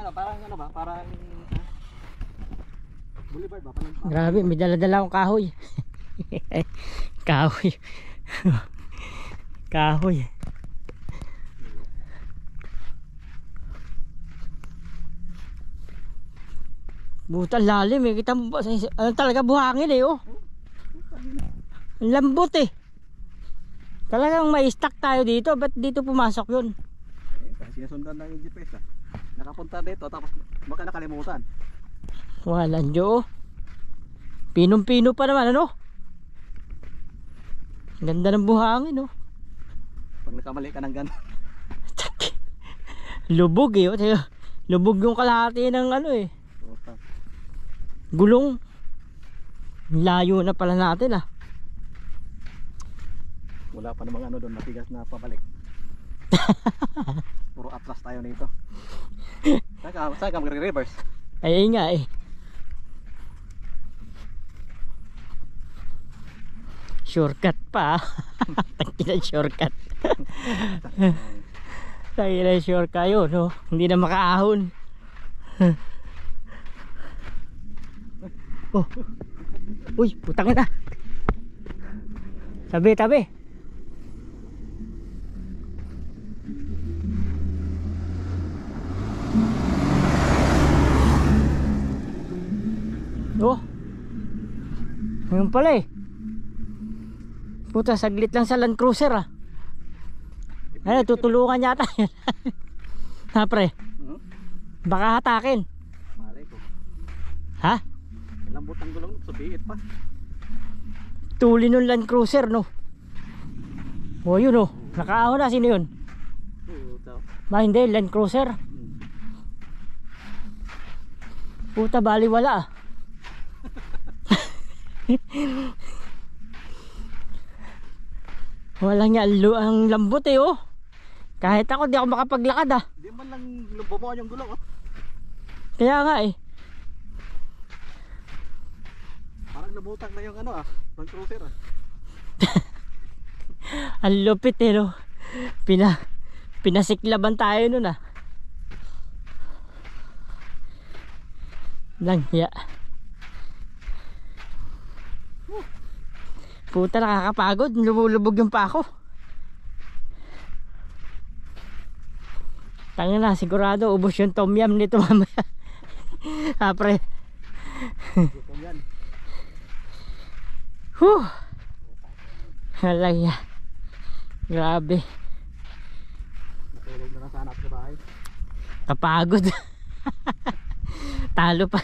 ano, parang ano ba? Parang Boulevard ba? Parang, Grabe, may dala-dala akong kahoy. Kahoy. Kahoy. Buta lalim eh. Kita mo ba? Ano talaga buhangin eh oh. Ang lambot eh. Talagang may stock tayo dito. Ba't dito pumasok yun? kasi nasundan ng GPS nakapunta dito tapos baka nakalimutan. Walang Diyo. Pinong-pino pa naman ano? Ganda ng buhangin oh. Pag nakamali ka ng gano'n. Lubog eh oh. Lubog yung kalahati ng ano eh. Gulong. Layo na pala natin ah. Wala pa namang ano doon matigas na pabalik. Puro atlas tayo nito. Saan ka magre-reverse? Ay nga eh. Shortcut pa. Tangina shortcut. Tangina shortcut yun no. Hindi na makaahon. Oh. Uy, putang ina. Tabi. Oh. Ayun pala eh. Puta, saglit lang sa Land Cruiser ah. Ay, tutulungan yata. Ha pre? Baka hatakin. Malay ko. Ha? Lambot ang gulong, subiit pa. Tuli ng Land Cruiser no. Oh yun oh. Nakaahon na, sino yun? Ba hindi, Land Cruiser. Puta, baliwala ah. Wala nga ang lambot eh oh. Kahit ako di ako makapaglakad ah. Hindi man lang lububuan yung gulong oh. Kaya nga eh. Parang lumutang na yung ano ah, Land Cruiser ah. Ang lupit eh no. Pinasiklaban tayo nun ah. Lang ya. Puta, nakakapagod. Lumulubog yung pa ako. Tangina na, sigurado ubos yung tom yum nito mamaya. Ha pre. Huh. Halay ya. Grabe. Natulog na lang sana ako sa bahay. Kapagod. Talo pa.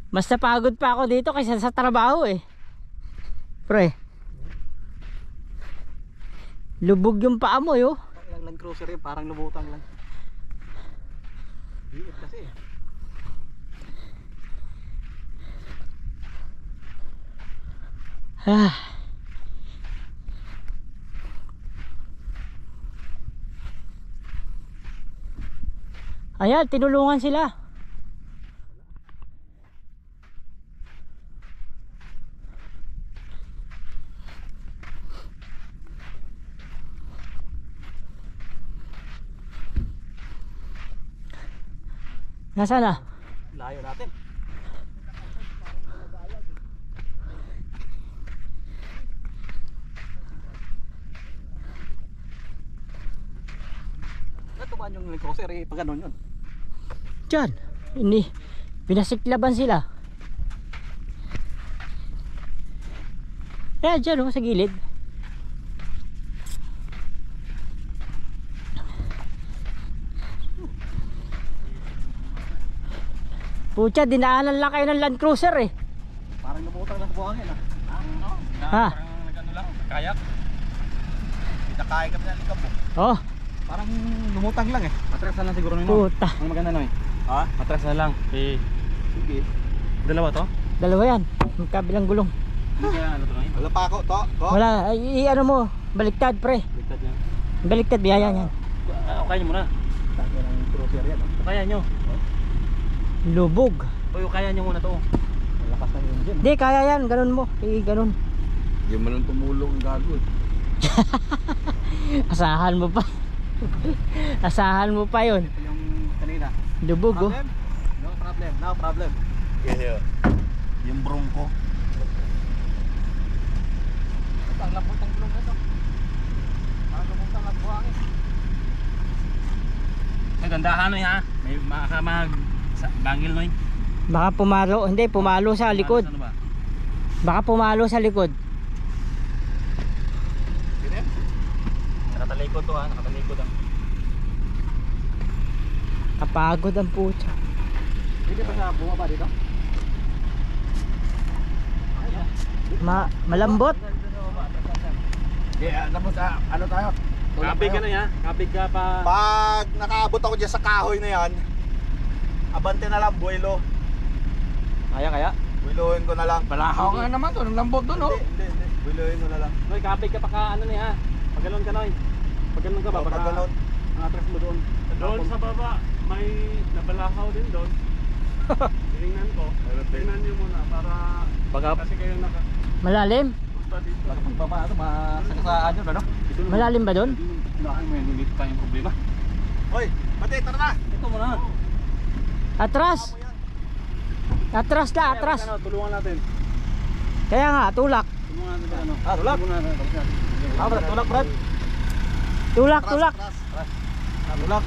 Mas napagod pa ako dito kaysa sa trabaho eh. Pre. Lubog yung paa mo yo. Ilang Land Cruiser yun, parang lumutang lang. Biit kasi eh. Ah. Ayan, tinulungan sila. Nasaan na? Layo natin. Natumaan yung Land Cruiser eh, pag ganun yun. Diyan. Pinasiklaban sila. Ayan dyan oh, sa gilid. Pucha, dinaanan lang kayo ng Land Cruiser eh. Parang lumutang lang sa buhangin ah. Ha? Parang nagano lang, kayak. Nakaya ka na likap po. Oh, Parang lumutang lang eh. Matras na lang siguro nino. puta. Ang maganda no eh. Ha? Matras na lang. Sige. Dalawa to? Dalawa yan. Yung kabilang gulong. Hindi kaya ano to no? Wala pa ako to. Wala, ano mo, baliktad pre. Baliktad yan. Baliktad, biyaya yan. Okay nyo muna. Kaya ng cruiser yan. Kaya nyo. Lubog. O kaya nyo muna to. Malakas na yung engine. Di, kaya yan, ganun mo. Ganun. Hindi mo lang tumulong gago. Asahan mo pa. Asahan mo pa yun. Ito yung Lubog oh. Problem? No problem, no problem. Yeah. Yung Bronco. Ito, ang lambot ng gulong ito. Parang lumutang at buhangin. Ang gandahan no ha. May makakamag bangil no. Baka pumalo, hindi pumalo sa likod. Ano ba? Baka pumalo sa likod. Nakatalikod to ha, nakatalikod ang. Kapagod ang puta. Hindi pa siya bumaba dito? Malambot. Yeah, tapos ano tayo? Kapig ka na ya, kapig ka pa. Pag nakaabot ako dyan sa kahoy na yan, abante na lang, buwelo. Kaya? Buwelohin ko na lang. Balahaw nga naman to, ang lambot doon oh. Hindi. Buwelohin ko na lang. Noy, kapig ka pa ka ano niya ha. Pag ganun ka Noy. Pag ganun ka ba? Pag ganun. Ang atras mo doon. Doon sa baba, may nabalahaw din doon. Tingnan ko. Tingnan niyo muna para kasi kayo Malalim? nakapunta dito. Pagbaba ito, masakasaan yun ano? Malalim ba doon? May nunit tayong problema. Hoy, pati, tara na! Ito muna. Atras. Atras na, atras. Ano, tulungan natin. Kaya nga, tulak. Tulungan natin ano. Tulak? Tulak Brad. Tulak, tulak. Tulak.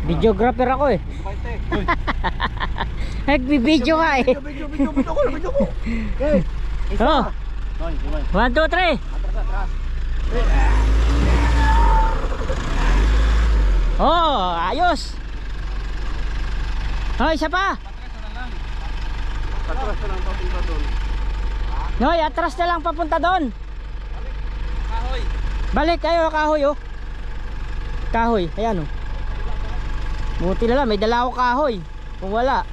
Videographer ako eh. Nagbibideo ka eh. Video ko! Oh, Noy, Noy. 1, 2, 3. Atras. Oh, ayos. Oh, isa pa. Atras na lang papunta doon. Noy, atras na lang papunta doon. Kahoy. Balik kayo, kahoy oh. Kahoy, ayan oh. Buti na lang, may dala ako kahoy. Kung wala,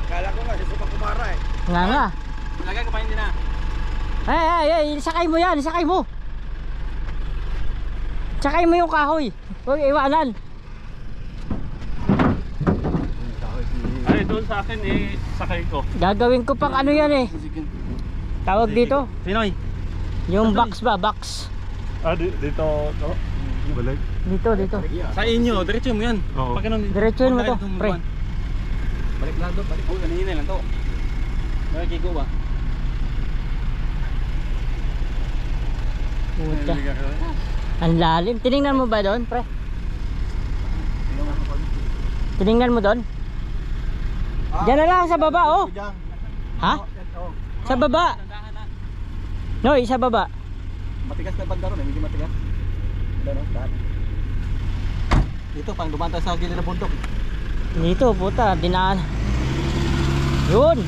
Kala ko nga, si Supang Kumara eh. nga. Lagay ko pa hindi na. Ay, sakay mo yan, sakay mo. Sakay mo yung kahoy. Huwag iwanan. Ay, doon sa akin sakay ko. Gagawin ko pang ano yan eh. Tawag dito. Sinoy? Yung box ba, box. Dito, no? Balik. Dito. Sa inyo, diretso mo yan. Oo. Pag ganun, Diretsuhin mo to, pre. Balik lang doon, balik. Oh, kanina lang to. Nakikiko ba? Puta. Ang lalim. Tiningnan mo ba doon, pre? Tiningnan mo doon? Diyan na lang sa baba, oh. Ha? Sa baba. Noy, sa baba. Matigas na banda ron, hindi matigas. Ano, daan. Dito, pang dumaan tayo sa gilid ng bundok. Dito, puta, dinaan. Yun.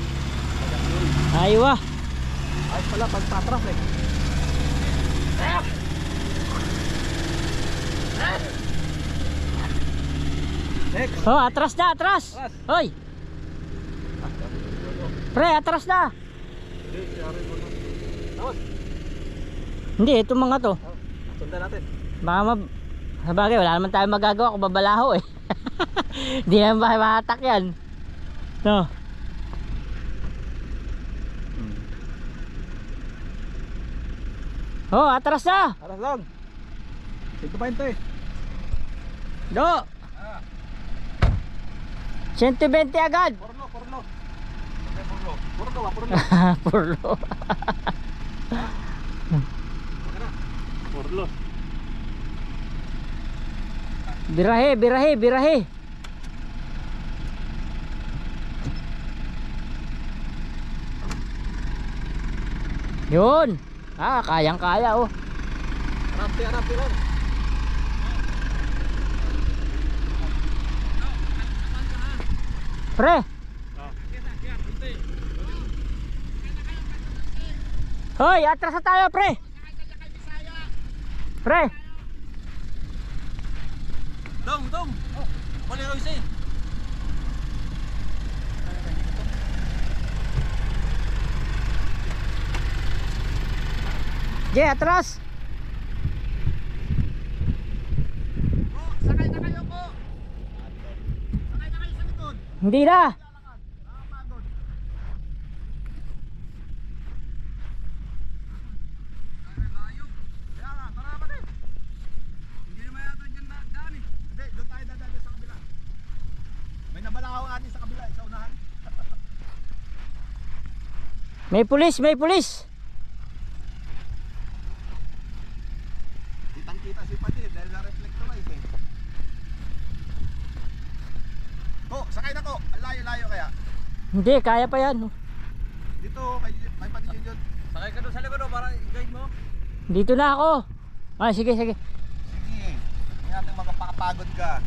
Aywa. Ayos pala, pagpatras eh. Next. Oh, atras na, atras. Hoy. Pre, atras na. Tapos, Hindi, itong mga to. sundan natin. Baka sabagay, wala naman tayong magagawa kung babalaho eh. Hindi naman ba mahatak yan. No. Oh, atras na. Aras lang. 120. Do. 120 agad. Porlo. Okay, porlo. Porlo ba, porlo. Purlo. Porlo. Birahe. Yun. Kayang-kaya oh. Arapti lang. Pre. Hoy, atras na tayo, pre. Pre. Dong. Mali Royce. Jay, atras. Sakay na kayo po! Sakay na kayo sa likod! Hindi na. Kaya nga, tara naman eh! Hindi naman May pulis, may pulis. Kitang-kita si Padre dahil na-reflectorize eh. Oh, sakay na ko. Ang layo-layo kaya. Hindi, kaya pa yan. Dito, may Padre yun. Sakay ka doon sa likod para i-guide mo. Dito na ako. Ah, sige, sige. Sige. Hindi natin magpapagod ka.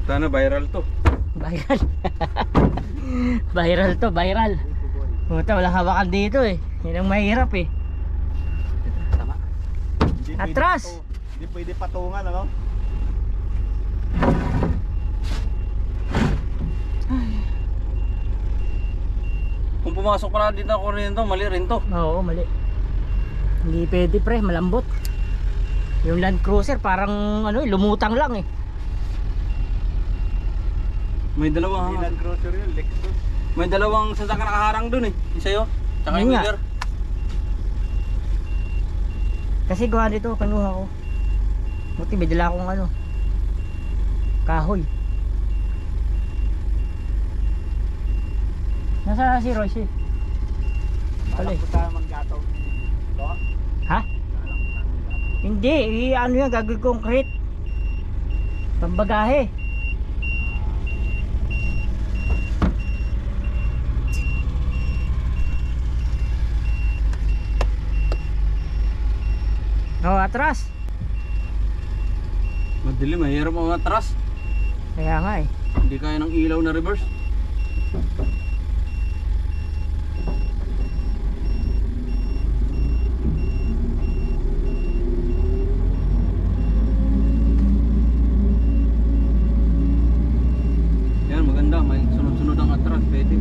Sana viral to. Viral. Viral to, viral. Puta, walang hawakan dito eh. Yan ang mahirap eh. Tama. Hindi pwede Atras! Hindi pwede patungan, ano? Kung pumasok pala dito ako rin to, mali rin to. Oo, mali. Hindi pwede pre, malambot. Yung Land Cruiser parang ano, lumutang lang eh. May dalawang Land Cruiser yun, Lexus. may dalawang sasakyan nakaharang doon eh. Isa yun. Tsaka yung Yun nga. wheeler. Kasi gawa dito, kanuha ko. Buti may dala akong ano, kahoy. Nasa si Royce eh. Pala eh. Punta naman gataw. Ito? Ha? Hindi, ano yan, gagawin concrete. Pambagahe. Oh, atras. Madilim, mahirap ang atras. Kaya nga eh. Hindi kaya ng ilaw na reverse. Yan, maganda. May sunod-sunod ang atras. Pwede.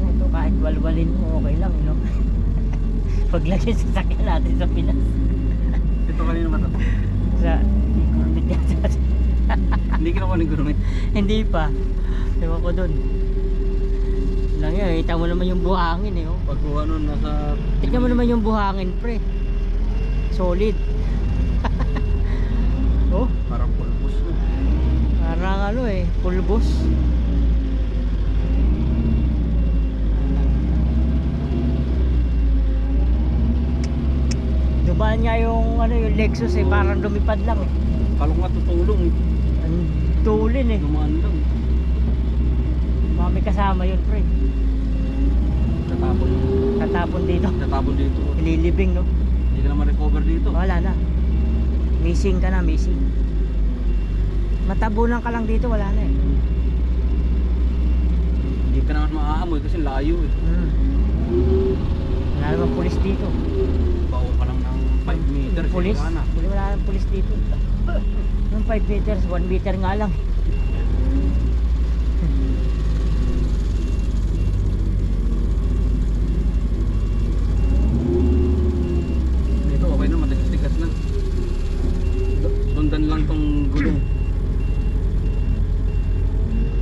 Ito kahit walwalin mo okay lang, you know? Paglagay sa sakyan natin sa Pinas. Ito kanina mata. Sa Gurmit yata. Hindi kinukuha ng gurumit. Hindi pa. Ewan ko dun. Lang yan, kita mo naman yung buhangin eh. Oh. Pagkuha nun, nasa... Tignan mo naman yung buhangin pre. Solid. Oh, Parang pulbos no. parang ano eh, pulbos. Dumaan nga yung ano yung Lexus eh, parang lumipad lang eh. Kalong nga tutulong eh. Ang tulin eh. Dumaan lang. Mga may kasama yun pre. Tatapon. Tatapon dito. Tatapon dito. Ililibing no. Hindi ka na ma-recover dito. Wala na. Missing ka na, missing. Matabunan ka lang dito, wala na eh. Hindi ka naman maaamoy kasi layo eh. Wala naman pulis dito. Baon ka lang ng 5 meters. Pulis? Wala na. Wala naman pulis dito. Yung 5 meters, 1 meter nga lang. Dito okay na, matigas-tigas na. Sundan lang tong gulong.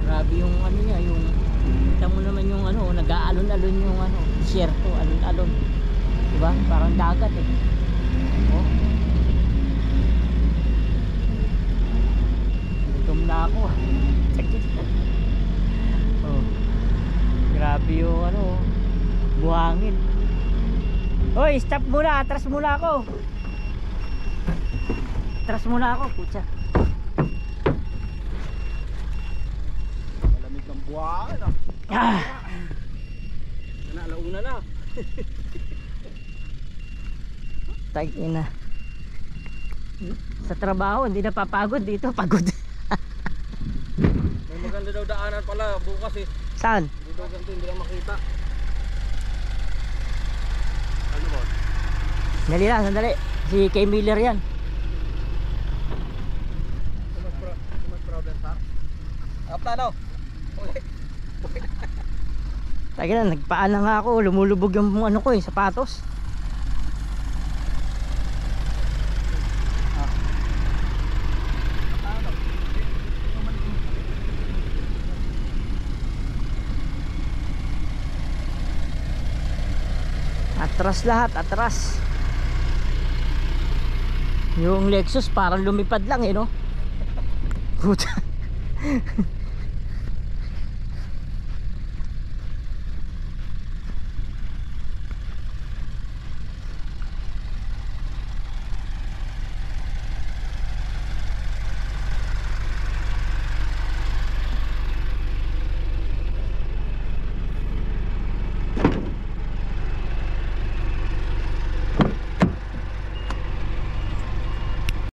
Grabe yung ano niya, yung kita mo naman yung ano, nag-aalon-alon yung ano, desierto, alon-alon. Diba? Parang dagat eh. Oh. Gutom na ako. Sakit. Oh. Grabe yung ano, buhangin. Hoy, stop muna, atras muna ako. Atras muna ako, putya. Malamig ng buwan. Ah. Sana, alauna na. Tag-ina. Sa trabaho hindi na papagod, dito pagod. May maganda daw daanan pala bukas eh. Saan? Hindi daw ganito, hindi lang makita. Ano ba? Dali lang, sandali. Si Kay Miller yan. Tumas problem, sir? Plano. Tagi na, nagpaan na nga ako. Lumulubog yung ano ko eh, sapatos. Atras lahat, atras. Yung Lexus parang lumipad lang eh no. Puta.